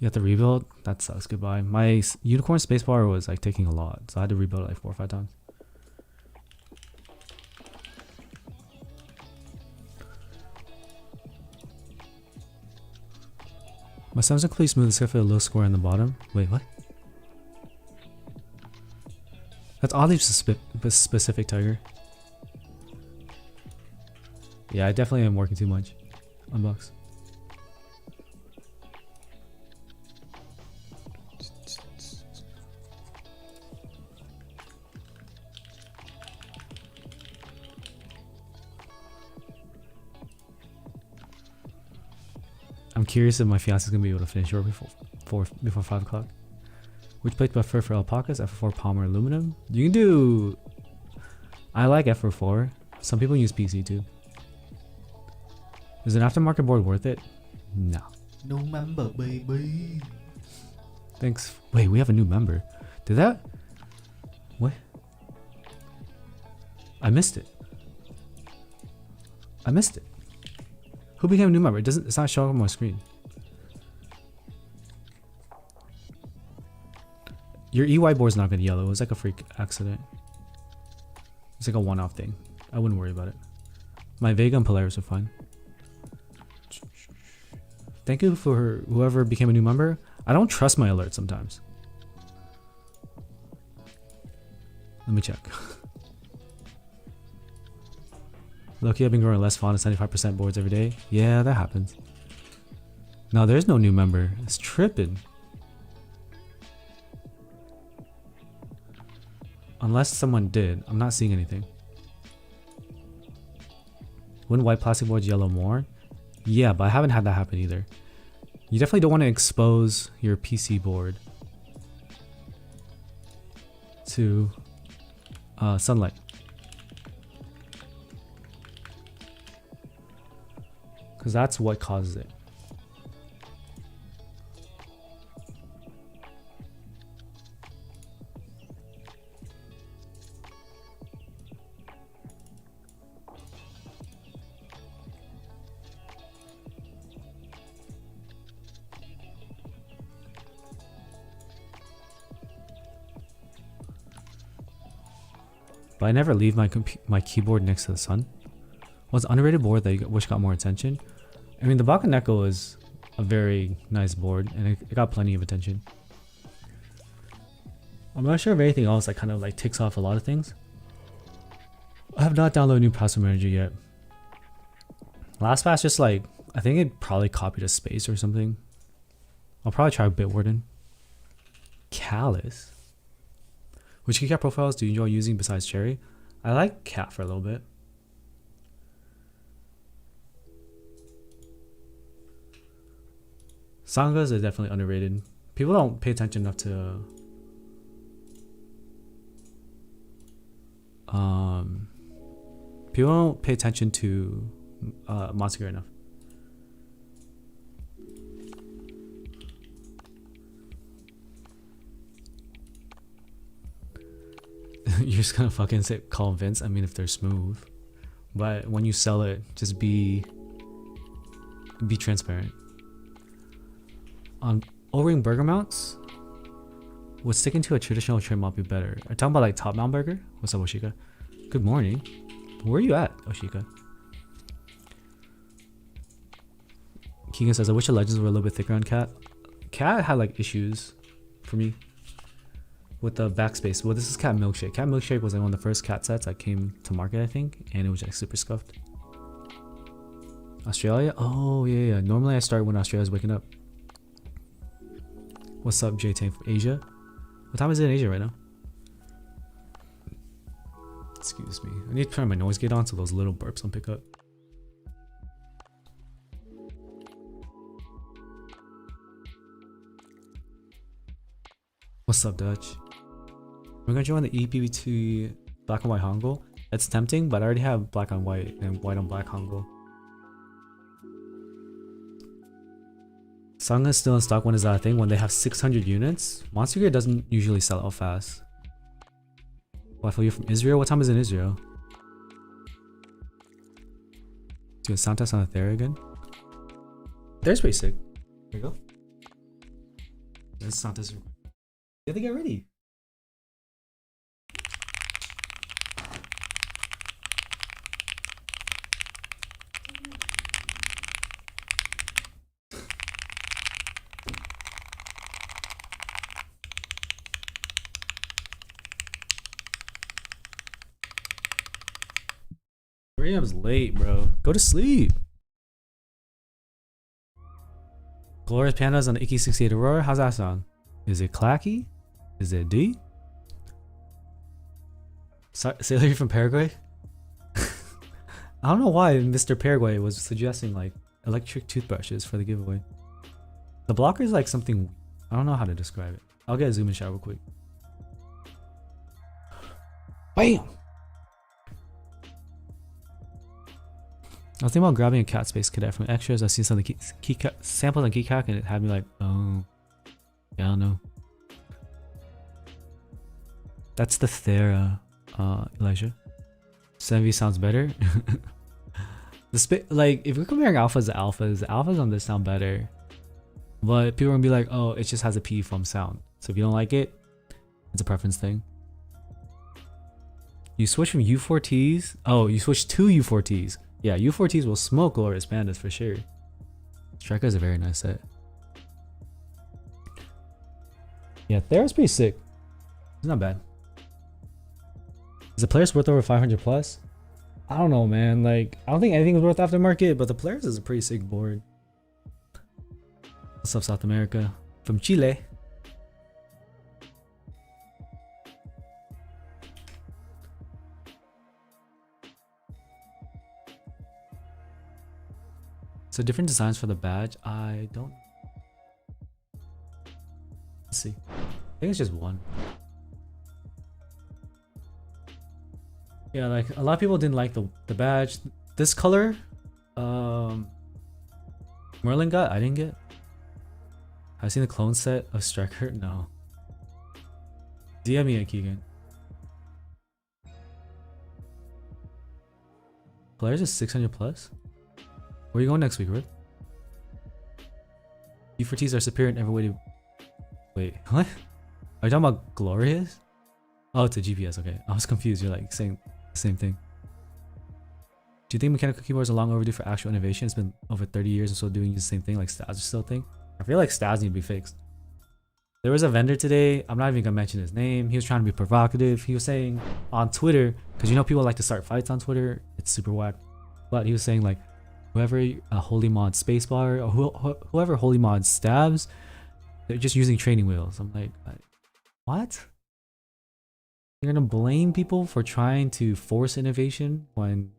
You have to rebuild? That sucks. Goodbye. My unicorn spacebar was like taking a lot, so I had to rebuild it like 4 or 5 times. My stems are completely smooth except for the little square in the bottom. Wait, what? That's oddly specific, Tiger. Yeah, I definitely am working too much. Unbox. I'm curious if my fiance is gonna be able to finish work before 5 o'clock. Which plate do I prefer for alpacas? F4 polymer aluminum? You can do. I like F4. Some people use PC too. Is an aftermarket board worth it? No. No member, baby. Thanks. Wait, we have a new member. Did that? What? I missed it. I missed it. Who became a new member? It's not showing up on my screen. Your EY board's not gonna yellow. It was like a freak accident. It's like a one-off thing. I wouldn't worry about it. My Vega and Polaris are fine. Thank you for whoever became a new member. I don't trust my alerts sometimes. Let me check. Loki, I've been growing less fond of 75% boards every day. Yeah, that happens. No, there's no new member. It's tripping. Unless someone did. I'm not seeing anything. Wouldn't white plastic boards yellow more? Yeah, but I haven't had that happen either. You definitely don't want to expose your PC board to sunlight. Because that's what causes it. But I never leave my keyboard next to the sun. What's an underrated board that you wish got more attention? I mean, the Bakaneko is a very nice board, and it got plenty of attention. I'm not sure of anything else that kind of like ticks off a lot of things. I have not downloaded new password manager yet. LastPass just like, I think it probably copied a space or something. I'll probably try Bitwarden. Callus. Which KitKat profiles do you enjoy using besides Cherry? I like Cat for a little bit. Sangas are definitely underrated. People don't pay attention enough to people don't pay attention to Monster enough. You're just gonna fucking call Vince. I mean, if they're smooth, but when you sell it, just be transparent. On O-ring burger mounts, would sticking to a traditional trim mount be better? Are you talking about like top mount burger? What's up, Oshika? Good morning. Where are you at, Oshika? Keegan says, I wish the legends were a little bit thicker on Cat. Cat had like issues for me with the backspace. Well, this is Cat Milkshake. Cat Milkshake was like one of the first Cat sets that came to market, I think, and it was like super scuffed. Australia? Oh yeah. Normally I start when Australia's waking up. What's up, J-Tank from Asia? What time is it in Asia right now? Excuse me. I need to turn my noise gate on so those little burps don't pick up. What's up, Dutch? We're gonna join the EPB2 black and white Hangul. It's tempting, but I already have black on white and white on black Hangul. Sangha is still in stock. When is that a thing? When they have 600 units? Monster Gear doesn't usually sell out fast. Waffle, you from Israel? What time is it in Israel? Do a sound test on a Thera again? Thera's pretty sick. There you go. Let's sound test. You have to get ready. It's late, bro. Go to sleep. Glorious Pandas on the Icky 68 Aurora. How's that sound? Is it clacky? Is it D? Sailor, you from Paraguay? I don't know why Mr. Paraguay was suggesting like electric toothbrushes for the giveaway. The blocker is like something, I don't know how to describe it. I'll get a zoom in shot real quick. Bam! I was thinking about grabbing a cat space cadet from extras. I seen some of the samples on KitKat and it had me like, oh, yeah, I don't know. That's the Thera, Elijah. 7V sounds better. Like, if we're comparing alphas to alphas, the alphas on this sound better. But people are gonna be like, oh, it just has a PE foam sound. So if you don't like it, it's a preference thing. You switch from U4Ts. Oh, you switch to U4Ts. Yeah, U4Ts will smoke Glorious Pandas for sure. Striker is a very nice set. Yeah, Thera's pretty sick. It's not bad. Is the player's worth over 500 plus? I don't know, man. Like, I don't think anything is worth aftermarket, but the players is a pretty sick board. What's up, South America? From Chile. So different designs for the badge. I don't. Let's see. I think it's just one. Yeah, like a lot of people didn't like the badge. This color, Merlin got. I didn't get. I've seen the clone set of Striker. No. DM me at Keegan. Players is 600 plus. Where are you going next week, Rick? U4Ts are superior in every way to... Wait, what? Are you talking about Glorious? Oh, it's a GPS, okay. I was confused, you're like saying the same thing. Do you think mechanical keyboards are long overdue for actual innovation? It's been over 30 years and still doing the same thing, like stabs are still a thing? I feel like stabs need to be fixed. There was a vendor today, I'm not even gonna mention his name. He was trying to be provocative. He was saying on Twitter, because you know people like to start fights on Twitter, it's super whack. But he was saying like, whoever holy mod spacebar or whoever holy mod stabs, they're just using training wheels. I'm like, what? You're gonna blame people for trying to force innovation when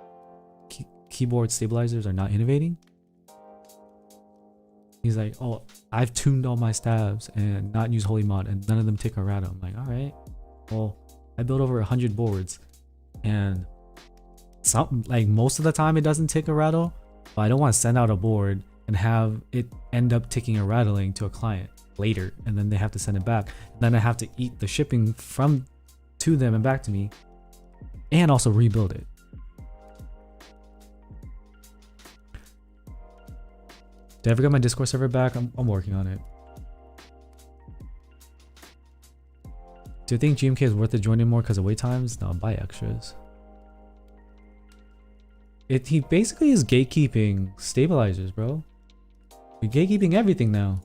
keyboard stabilizers are not innovating? He's like, oh, I've tuned all my stabs and not used holy mod and none of them tick or rattle. I'm like, all right, well, I built over 100 boards and some, like most of the time it doesn't tick or rattle. But I don't want to send out a board and have it end up ticking or rattling to a client later, and then they have to send it back. And then I have to eat the shipping from to them and back to me, and also rebuild it. Did I ever get my Discord server back? I'm working on it. Do you think GMK is worth it joining more because of wait times? No, buy extras. He basically is gatekeeping stabilizers, bro. You're gatekeeping everything now.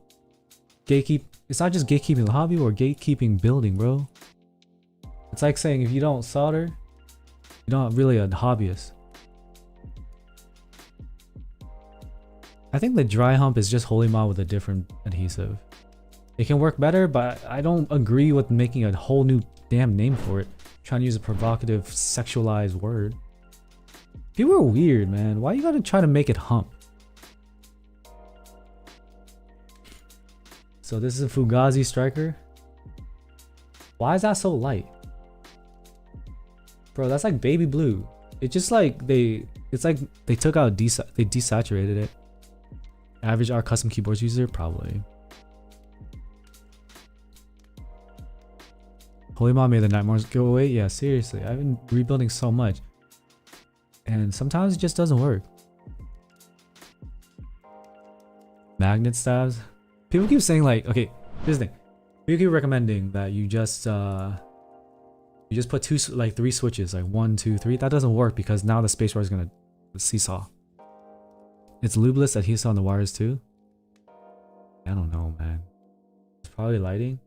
It's not just gatekeeping the hobby or gatekeeping building, bro. It's like saying if you don't solder, you're not really a hobbyist. I think the dry hump is just holy mod with a different adhesive. It can work better, but I don't agree with making a whole new damn name for it. Trying to use a provocative, sexualized word. People are weird, man. Why you gotta try to make it hump? So this is a Fugazi Striker. Why is that so light? Bro, that's like baby blue. It's just like it's like they took out, they desaturated it. Average R custom keyboards user? Probably. Holy Mom made the Nightmares go away? Yeah, seriously. I've been rebuilding so much. And sometimes it just doesn't work. Magnet stabs. People keep saying like, okay, here's the thing. People keep recommending that you just put three switches, like 1, 2, 3. That doesn't work because now the spacebar is gonna seesaw. It's lubeless adhesive on the wires too. I don't know, man. It's probably lighting.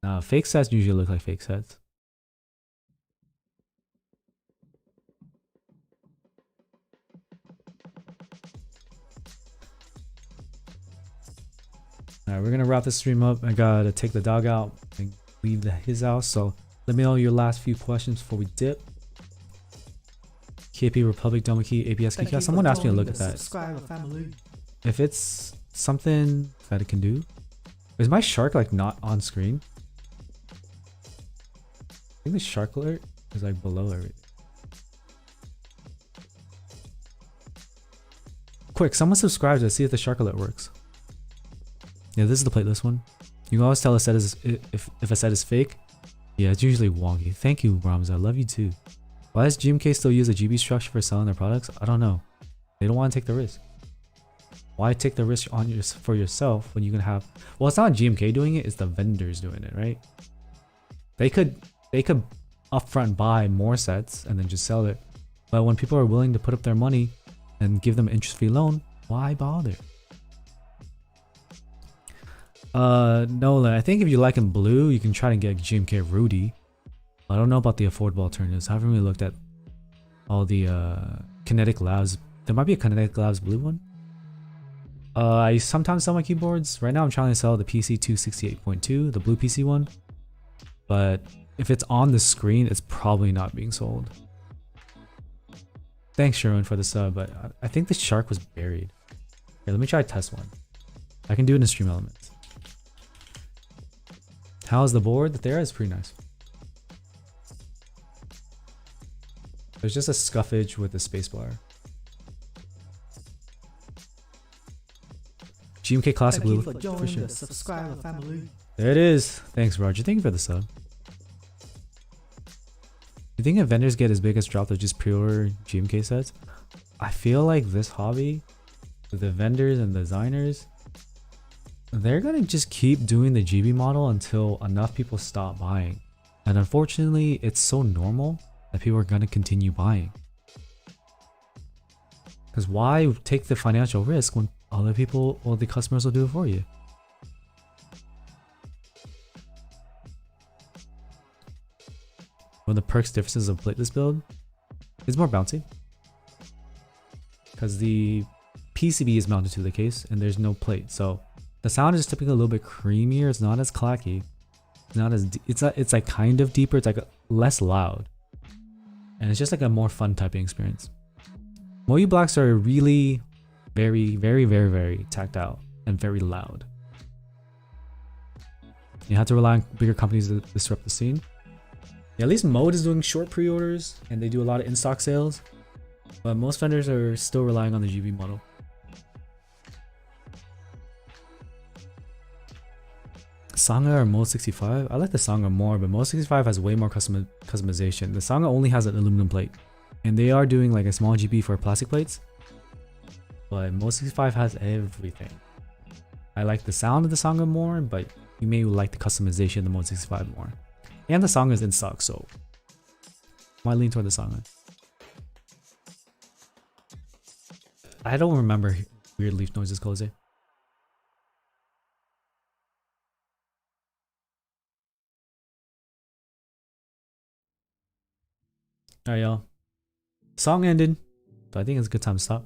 Nah, fake sets usually look like fake sets. Alright, we're gonna wrap this stream up. I gotta take the dog out and leave his house. So let me know your last few questions before we dip. KP Republic Doma Key ABS key. Someone asked me to look at that. If it's something that it can do. Is my shark like not on screen? I think the shark alert is like below everything. Quick, someone subscribe to see if the shark alert works. Yeah, this is the playlist one. You can always tell a set is if a set is fake. Yeah, it's usually wonky. Thank you, Rams. I love you too. Why does GMK still use a GB structure for selling their products? I don't know. They don't want to take the risk. Why take the risk on for yourself when you can have? Well, it's not GMK doing it; it's the vendors doing it, right? They could upfront buy more sets and then just sell it. But when people are willing to put up their money and give them an interest-free loan, why bother? Nolan, I think if you like in blue, you can try to get GMK Rudy. I don't know about the affordable alternatives. I haven't really looked at all the Kinetic Labs. There might be a Kinetic Labs blue one. I sometimes sell my keyboards. Right now I'm trying to sell the PC 268.2, the blue PC one. But if it's on the screen, it's probably not being sold. Thanks Sherwin for the sub, but I think the shark was buried. Here, let me try to test one. I can do it in Stream Elements. How's the board? The Thera is pretty nice. There's just a scuffage with the spacebar. GMK Classic Thank you Blue, for joining for sure. the subscriber family. There it is. Thanks, Roger. Thank you for the sub. You think if vendors get as big as drop, they'll just pre-order GMK sets? I feel like this hobby, the vendors and designers, they're gonna just keep doing the GB model until enough people stop buying. And unfortunately, it's so normal that people are gonna continue buying. Because why take the financial risk when other people or the customers will do it for you? One of the perks differences of plateless build is more bouncy. Because the PCB is mounted to the case and there's no plate. So the sound is typically a little bit creamier. It's not as clacky. It's not as it's like kind of deeper. It's like less loud. And it's just like a more fun typing experience. Moyu blacks are really very tactile and very loud. You have to rely on bigger companies to disrupt the scene. Yeah, at least Mode is doing short pre-orders and they do a lot of in-stock sales. But most vendors are still relying on the GB model. Sangha or Mode 65? I like the Sangha more, but Mode 65 has way more customization. The Sangha only has an aluminum plate. And they are doing like a small GB for plastic plates. But Mode 65 has everything. I like the sound of the Sangha more, but you may like the customization of the Mode 65 more. And the Sangha is in stock, so might lean toward the Sangha. I don't remember weird leaf noises, Jose. Alright, y'all. Song ended, but I think it's a good time to stop.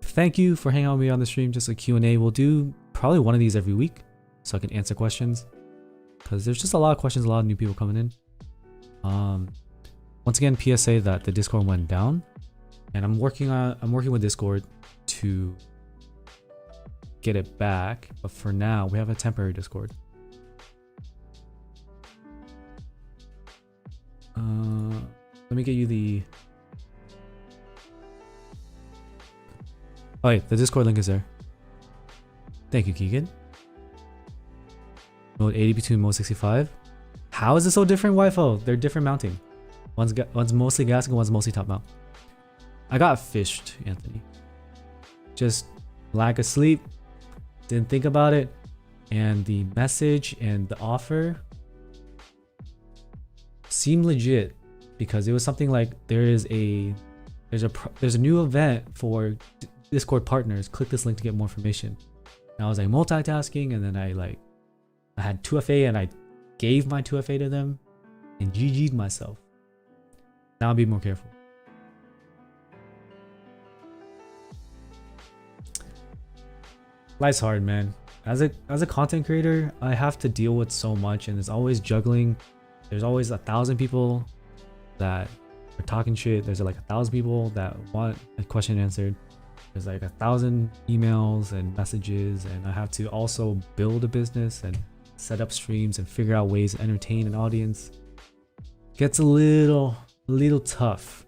Thank you for hanging out with me on the stream. Just a Q&A. We'll do probably one of these every week so I can answer questions. Because there's just a lot of questions, a lot of new people coming in. Once again, PSA that the Discord went down. And I'm working with Discord to get it back. But for now, we have a temporary Discord. Let me get you the... Oh wait, the Discord link is there. Thank you, Keegan. Mode 80 between Mode 65. How is it so different, Wifo? They're different mounting. One's mostly gas and one's mostly top mount. I got fished, Anthony. Just lack of sleep. Didn't think about it. And the message and the offer seemed legit because it was something like there's a new event for Discord partners. Click this link to get more information. And I was like multitasking, and then I had 2FA and I gave my 2FA to them and GG'd myself. Now I'll be more careful. Life's hard, man. As a content creator, I have to deal with so much, and it's always juggling. There's always 1,000 people that are talking shit. There's like 1,000 people that want a question answered. There's like 1,000 emails and messages, and I have to also build a business and set up streams and figure out ways to entertain an audience. Gets a little tough,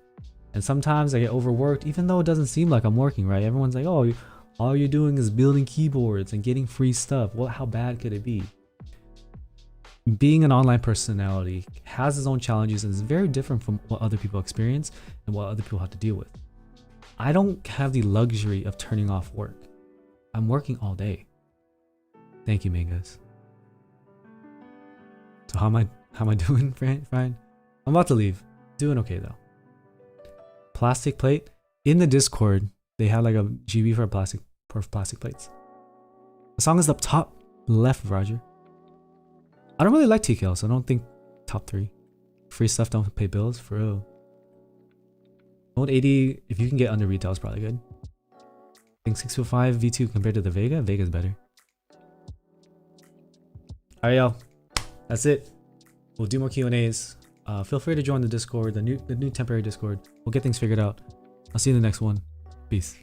and sometimes I get overworked, even though it doesn't seem like I'm working, right? Everyone's like, oh, all you're doing is building keyboards and getting free stuff. Well, how bad could it be? Being an online personality has its own challenges and is very different from what other people experience and what other people have to deal with. I don't have the luxury of turning off work. I'm working all day. Thank you, Mangas. So how am I doing, Brian? I'm about to leave. Doing okay though. Plastic plate. In the Discord, they have like a GB for plastic plates. The song is up top left, Roger. I don't really like TKL, so I don't think top 3. Free stuff don't pay bills, for real. Mode 80, if you can get under retail, is probably good. I think 605 V2 compared to the Vega, Vega's better. Alright, y'all. That's it. We'll do more Q&As. Feel free to join the Discord, the new temporary Discord. We'll get things figured out. I'll see you in the next one. Peace.